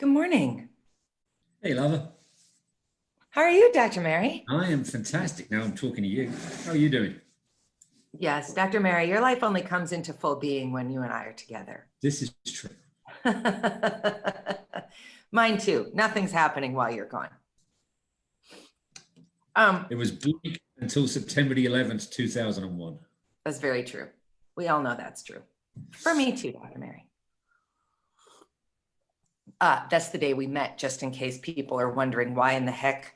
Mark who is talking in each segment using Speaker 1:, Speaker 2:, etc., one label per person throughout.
Speaker 1: Good morning.
Speaker 2: Hey, Lava.
Speaker 1: How are you, Dr. Mary?
Speaker 2: I am fantastic. Now I'm talking to you. How are you doing?
Speaker 1: Yes, Dr. Mary, your life only comes into full being when you and I are together.
Speaker 2: This is true.
Speaker 1: Mine too. Nothing's happening while you're gone.
Speaker 2: It was bleak until September the 11th, 2001.
Speaker 1: That's very true. We all know that's true. For me too, Dr. Mary. That's the day we met, just in case people are wondering why in the heck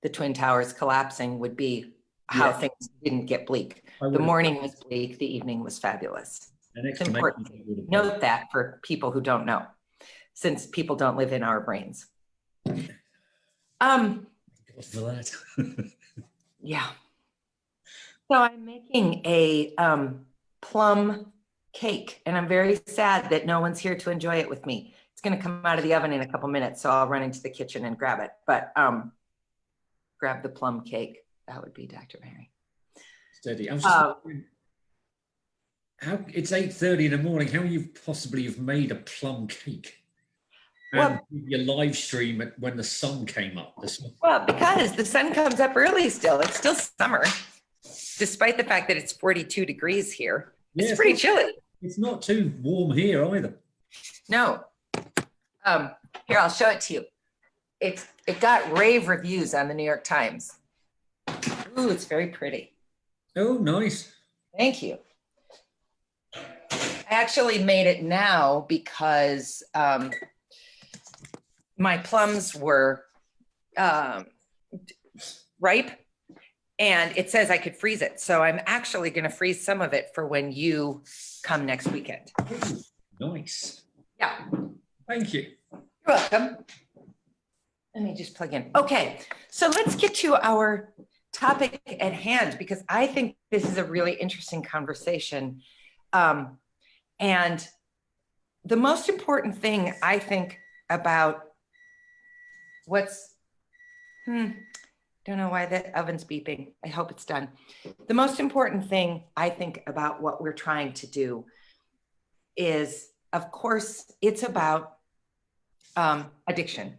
Speaker 1: the Twin Towers collapsing would be how things didn't get bleak. The morning was bleak, the evening was fabulous. It's important to note that for people who don't know, since people don't live in our brains.
Speaker 2: For that.
Speaker 1: Yeah. So I'm making a plum cake, and I'm very sad that no one's here to enjoy it with me. It's going to come out of the oven in a couple minutes, so I'll run into the kitchen and grab it. But grab the plum cake. That would be Dr. Mary.
Speaker 2: Steady. I was just wondering, how it's 8:30 in the morning. How you possibly have made a plum cake? And your live stream when the sun came up.
Speaker 1: Well, because the sun comes up early still. It's still summer, despite the fact that it's 42 degrees here. It's pretty chilly.
Speaker 2: It's not too warm here either.
Speaker 1: No. Here, I'll show it to you. It got rave reviews on the New York Times. Ooh, it's very pretty.
Speaker 2: Oh, nice.
Speaker 1: Thank you. I actually made it now because my plums were ripe, and it says I could freeze it. So I'm actually going to freeze some of it for when you come next weekend.
Speaker 2: Nice.
Speaker 1: Yeah.
Speaker 2: Thank you.
Speaker 1: You're welcome. Let me just plug in. Okay, so let's get to our topic at hand, because I think this is a really interesting conversation. And the most important thing I think about don't know why the oven's beeping. I hope it's done. The most important thing I think about what we're trying to do is, of course, it's about addiction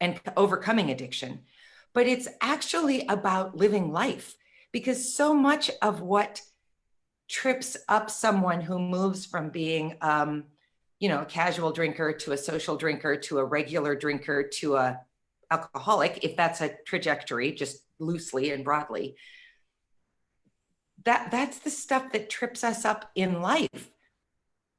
Speaker 1: and overcoming addiction, but it's actually about living life, because so much of what trips up someone who moves from being, a casual drinker to a social drinker to a regular drinker to a alcoholic, if that's a trajectory, just loosely and broadly, that's the stuff that trips us up in life.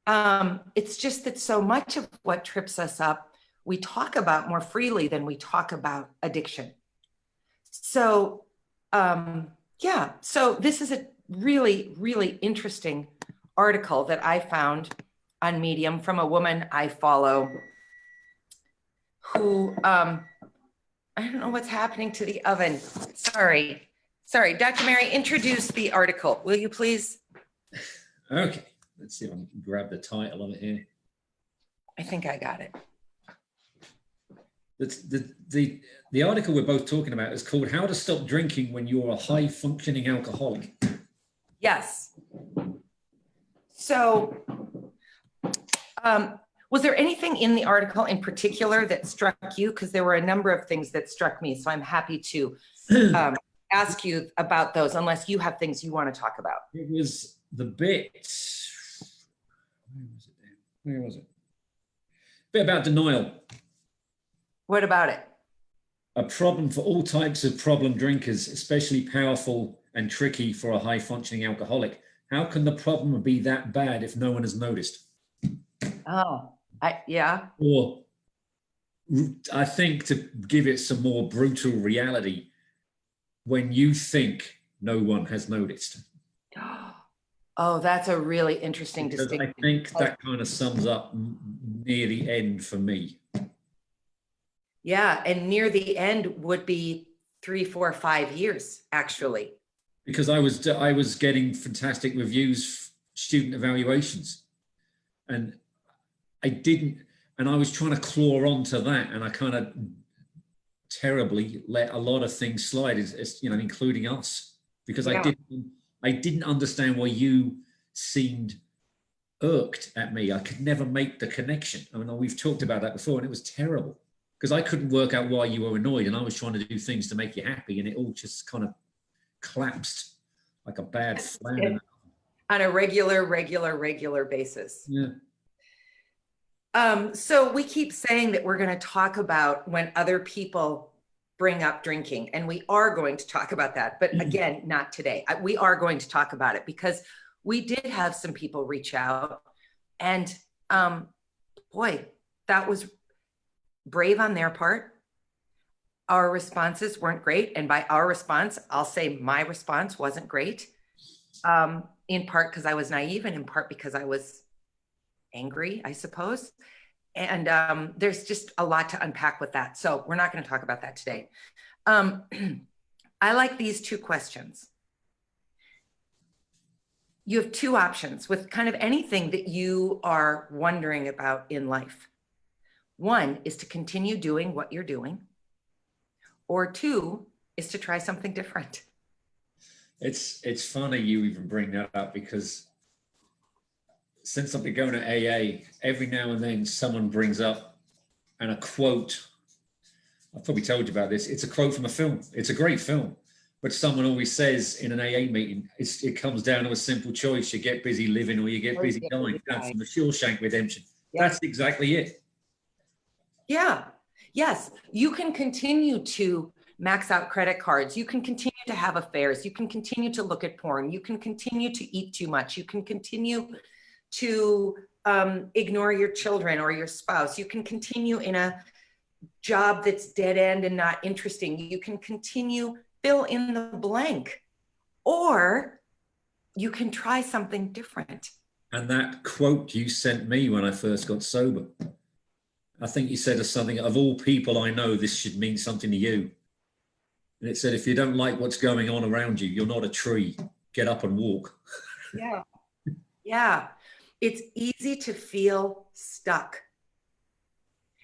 Speaker 1: It's just that so much of what trips us up, we talk about more freely than we talk about addiction. So, so this is a really, really interesting article that I found on Medium from a woman I follow who, I don't know what's happening to the oven. Sorry, Dr. Mary, introduce the article, will you please?
Speaker 2: Okay, let's see if I can grab the title of it here.
Speaker 1: I think I got it.
Speaker 2: The article we're both talking about is called How to Stop Drinking When You're a High Functioning Alcoholic.
Speaker 1: Yes. So, was there anything in the article in particular that struck you? Because there were a number of things that struck me. So I'm happy to ask you about those, unless you have things you want to talk about.
Speaker 2: It was the bit, where was it? Bit about denial.
Speaker 1: What about it?
Speaker 2: A problem for all types of problem drinkers, especially powerful and tricky for a high functioning alcoholic. How can the problem be that bad if no one has noticed?
Speaker 1: Oh, yeah.
Speaker 2: Or I think, to give it some more brutal reality, when you think no one has noticed.
Speaker 1: Oh, that's a really interesting distinction.
Speaker 2: I think that kind of sums up near the end for me.
Speaker 1: Yeah, and near the end would be 3, 4, 5 years, actually. Because
Speaker 2: I was getting fantastic reviews, student evaluations, and I was trying to claw onto that, and I kind of terribly let a lot of things slide, including us, because I didn't understand why you seemed irked at me. I could never make the connection. I mean, we've talked about that before, and it was terrible because I couldn't work out why you were annoyed, and I was trying to do things to make you happy, and it all just kind of collapsed like a bad flan.
Speaker 1: On a regular basis.
Speaker 2: Yeah.
Speaker 1: So we keep saying that we're going to talk about when other people bring up drinking, and we are going to talk about that. But again, not today. We are going to talk about it because we did have some people reach out, and boy, that was brave on their part. Our responses weren't great. And by our response, I'll say my response wasn't great. In part because I was naive, and in part because I was angry, I suppose. And there's just a lot to unpack with that. So we're not going to talk about that today. I like these two questions. You have two options with kind of anything that you are wondering about in life. One is to continue doing what you're doing, or two is to try something different.
Speaker 2: It's funny you even bring that up because since I've been going to AA, every now and then someone brings up and a quote. I've probably told you about this. It's a quote from a film. It's a great film, but someone always says in an AA meeting, it comes down to a simple choice: you get busy living or you get busy dying. That's from the Shawshank Redemption. Yep. That's exactly it.
Speaker 1: Yeah. Yes. You can continue to max out credit cards. You can continue to have affairs. You can continue to look at porn. You can continue to eat too much. You can continue to ignore your children or your spouse. You can continue in a job that's dead end and not interesting. You can continue, fill in the blank, or you can try something different.
Speaker 2: And that quote you sent me when I first got sober, I think you said something, of all people I know, this should mean something to you. And it said, if you don't like what's going on around you, you're not a tree. Get up and walk.
Speaker 1: Yeah. Yeah. It's easy to feel stuck.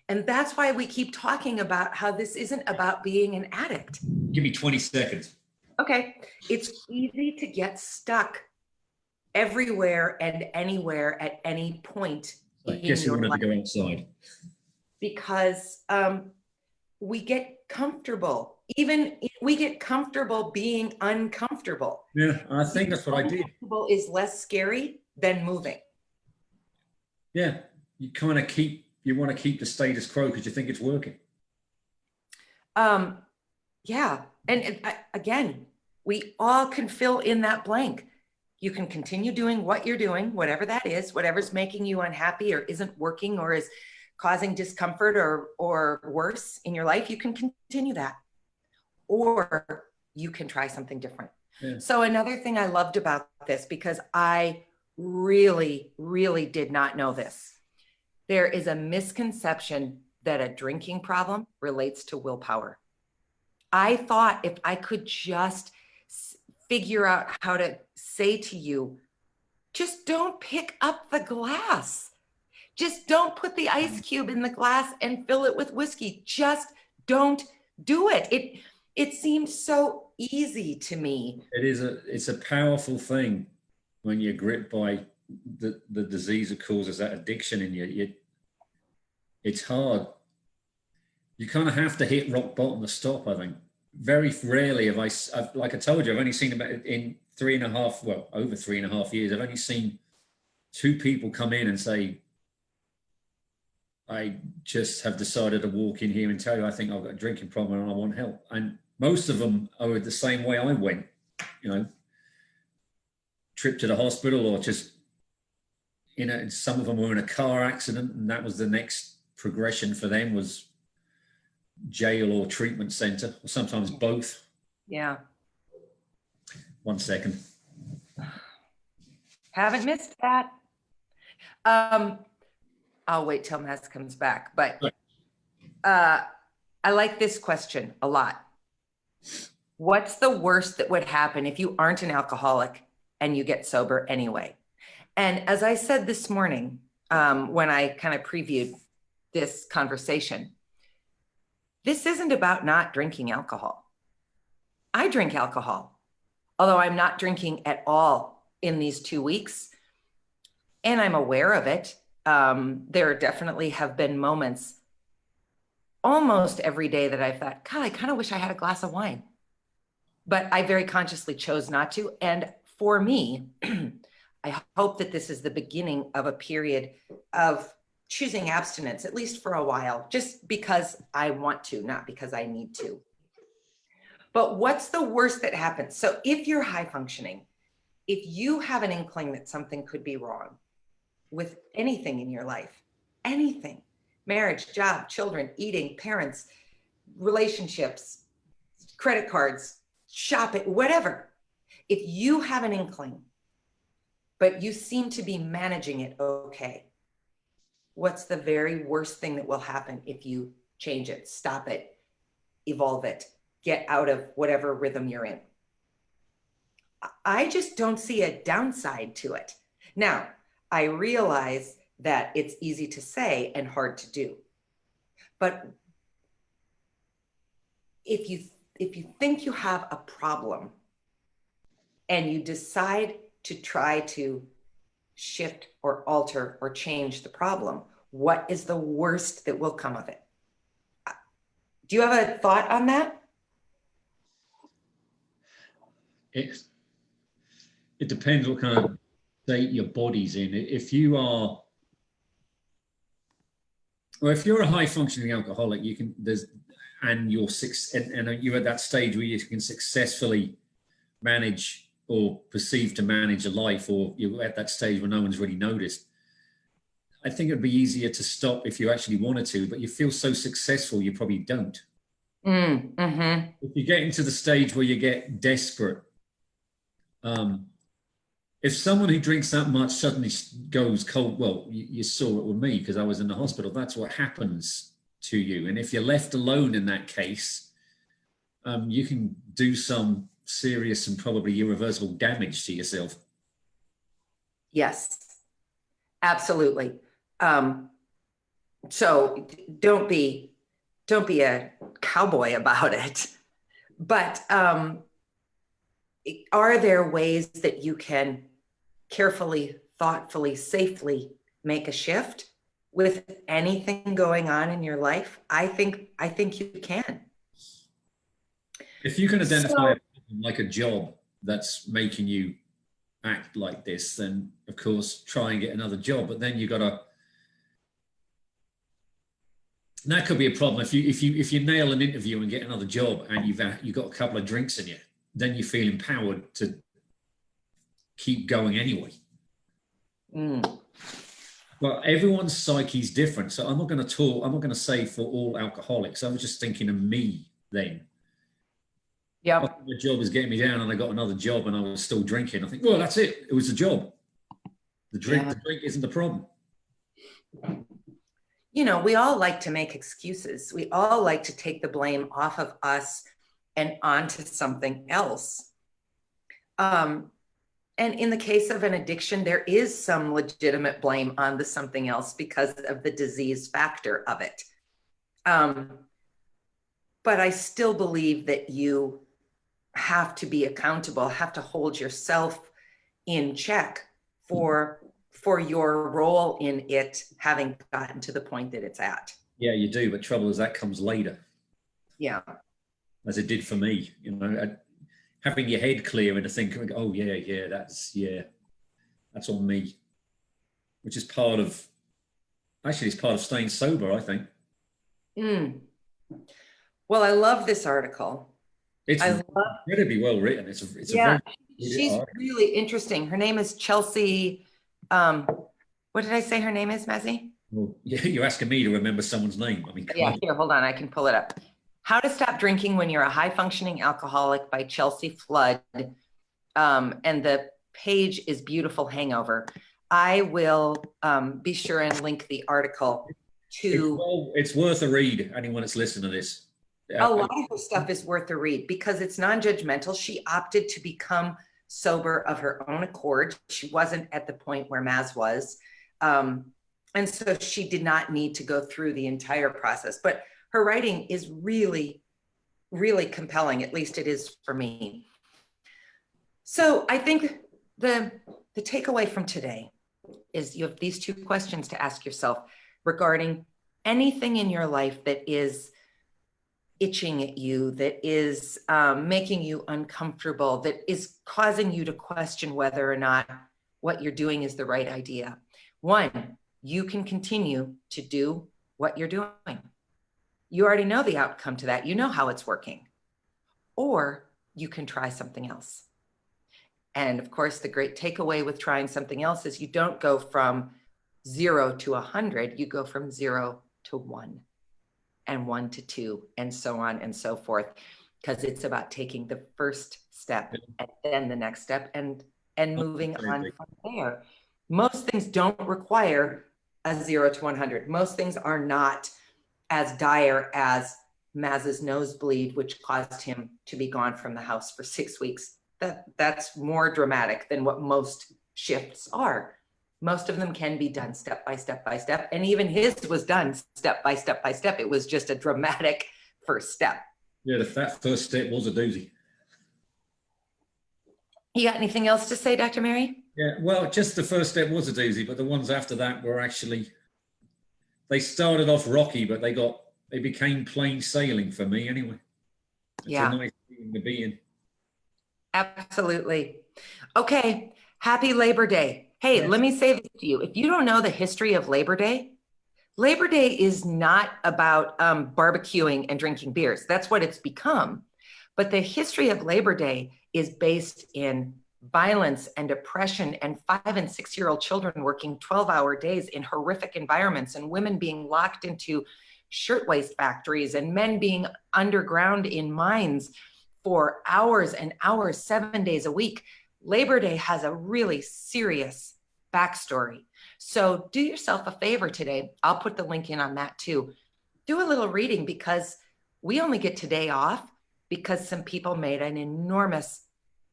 Speaker 1: And that's why we keep talking about how this isn't about being an addict.
Speaker 2: Give me 20 seconds.
Speaker 1: Okay. It's easy to get stuck everywhere and anywhere at any point.
Speaker 2: I guess you wanted to go outside.
Speaker 1: Because we get comfortable. Even we get comfortable being uncomfortable.
Speaker 2: Yeah, I think that's what I did.
Speaker 1: Uncomfortable is less scary than moving.
Speaker 2: Yeah, you kind of want to keep the status quo because you think it's working.
Speaker 1: Yeah, and again, we all can fill in that blank. You can continue doing what you're doing, whatever that is, whatever's making you unhappy or isn't working or is causing discomfort or worse in your life. You can continue that, or you can try something different. Yeah. So another thing I loved about this, because I really did not know this, there is a misconception that a drinking problem relates to willpower. I thought if I could just figure out how to say to you, just don't pick up the glass. Just don't put the ice cube in the glass and fill it with whiskey. Just don't do it. It seems so easy to me.
Speaker 2: It's a powerful thing when you're gripped by the disease that causes that addiction in you. It's hard. You kind of have to hit rock bottom to stop, I think. Very rarely have like I told you, I've only seen about in over 3.5 years, I've only seen 2 people come in and say, I just have decided to walk in here and tell you I think I've got a drinking problem and I want help. And most of them are the same way I went, trip to the hospital, or just, some of them were in a car accident, and that was the next progression for them, was jail or treatment center, or sometimes both.
Speaker 1: Yeah.
Speaker 2: 1 second.
Speaker 1: Haven't missed that. I'll wait till Maz comes back, but I like this question a lot. What's the worst that would happen if you aren't an alcoholic and you get sober anyway? And as I said this morning, when I kind of previewed this conversation, this isn't about not drinking alcohol. I drink alcohol, although I'm not drinking at all in these 2 weeks. and I'm aware of it. There definitely have been moments almost every day that I've thought, God, I kind of wish I had a glass of wine. But I very consciously chose not to. And for me, I hope that this is the beginning of a period of choosing abstinence, at least for a while, just because I want to, not because I need to. But what's the worst that happens? So if you're high functioning, if you have an inkling that something could be wrong with anything in your life, anything, marriage, job, children, eating, parents, relationships, credit cards, shopping, whatever. If you have an inkling, but you seem to be managing it okay, what's the very worst thing that will happen if you change it, stop it, evolve it, get out of whatever rhythm you're in? I just don't see a downside to it. Now, I realize that it's easy to say and hard to do. But if you think you have a problem and you decide to try to shift or alter or change the problem, what is the worst that will come of it? Do you have a thought on that?
Speaker 2: It depends what kind of state your body's in. If you are, well, if you're a high functioning alcoholic, you can, and you're and you're at that stage where you can successfully manage or perceive to manage a life, or you're at that stage where no one's really noticed. I think it'd be easier to stop if you actually wanted to, but you feel so successful, you probably don't.
Speaker 1: Mm-hmm.
Speaker 2: If you get into the stage where you get desperate, if someone who drinks that much suddenly goes cold, well, you saw it with me because I was in the hospital. That's what happens to you. And if you're left alone in that case, you can do some serious and probably irreversible damage to yourself.
Speaker 1: Yes, absolutely. So don't be a cowboy about it. But are there ways that you can carefully, thoughtfully, safely make a shift with anything going on in your life? I think you can.
Speaker 2: If you can identify like a job that's making you act like this, then of course try and get another job. But then you got to. That could be a problem if you nail an interview and get another job and you've got a couple of drinks in you, then you feel empowered to keep going anyway. Well, everyone's psyche is different, so I'm not going to say for all alcoholics. I was just thinking of me then.
Speaker 1: Yeah.
Speaker 2: The job is getting me down, and I got another job, and I was still drinking. I think, well, that's it. It was a job. The drink isn't the problem.
Speaker 1: You know, we all like to make excuses. We all like to take the blame off of us and onto something else. And in the case of an addiction, there is some legitimate blame on the something else because of the disease factor of it. But I still believe that you have to be accountable, have to hold yourself in check for your role in it having gotten to the point that it's at.
Speaker 2: Yeah, you do. But trouble is that comes later.
Speaker 1: Yeah.
Speaker 2: As it did for me, you know, having your head clear and to think, oh yeah, that's on me, which is part of staying sober, I think.
Speaker 1: Well, I love this article.
Speaker 2: It's incredibly well written.
Speaker 1: She's really interesting. Her name is Chelsea. What did I say her name is, Mazzy?
Speaker 2: Well, you're asking me to remember someone's name. I mean,
Speaker 1: yeah, here, hold on. I can pull it up. How to Stop Drinking When You're a High Functioning Alcoholic by Chelsea Flood. And the page is Beautiful Hangover. I will be sure and link the article to.
Speaker 2: It's worth a read. Anyone that's listening to this.
Speaker 1: A lot of her stuff is worth a read because it's non-judgmental. She opted to become sober of her own accord. She wasn't at the point where Maz was. And so she did not need to go through the entire process. But her writing is really, really compelling. At least it is for me. So I think the takeaway from today is you have these two questions to ask yourself regarding anything in your life that is itching at you, that is making you uncomfortable, that is causing you to question whether or not what you're doing is the right idea. One, you can continue to do what you're doing. You already know the outcome to that. You know how it's working. Or you can try something else. And of course, the great takeaway with trying something else is you don't go from 0 to 100, you go from 0 to 1 and 1 to 2 and so on and so forth, because it's about taking the first step and then the next step and moving on from there. Most things don't require a 0 to 100. Most things are not as dire as Maz's nosebleed, which caused him to be gone from the house for 6 weeks. That's more dramatic than what most shifts are. Most of them can be done step by step by step. And even his was done step by step by step. It was just a dramatic first step.
Speaker 2: Yeah, that first step was a doozy.
Speaker 1: You got anything else to say, Dr. Mary?
Speaker 2: Yeah, well, just the first step was a doozy, but the ones after that were actually, they started off rocky, but they became plain sailing for me anyway. It's a nice feeling to be in.
Speaker 1: Absolutely. Okay. Happy Labor Day. Hey, yes. Let me say this to you. If you don't know the history of Labor Day is not about barbecuing and drinking beers. That's what it's become. But the history of Labor Day is based in violence and oppression and 5- and 6-year-old children working 12-hour days in horrific environments and women being locked into shirtwaist factories and men being underground in mines for hours and hours, 7 days a week. Labor Day has a really serious backstory. So do yourself a favor today. I'll put the link in on that too. Do a little reading, because we only get today off because some people made an enormous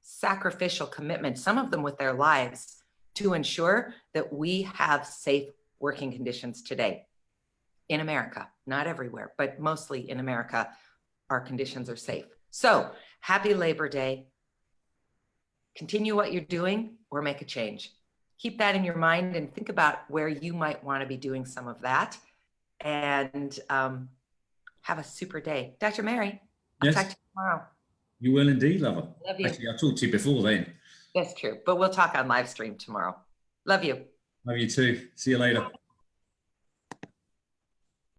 Speaker 1: sacrificial commitment, some of them with their lives, to ensure that we have safe working conditions today in America. Not everywhere, but mostly in America, our conditions are safe. So happy Labor Day. Continue what you're doing or make a change. Keep that in your mind and think about where you might want to be doing some of that, and have a super day. Dr. Mary, I'll talk to you tomorrow.
Speaker 2: You will indeed, lover.
Speaker 1: Love you.
Speaker 2: Actually, I talked to you before then.
Speaker 1: That's true, but we'll talk on live stream tomorrow. Love you.
Speaker 2: Love you too. See you later.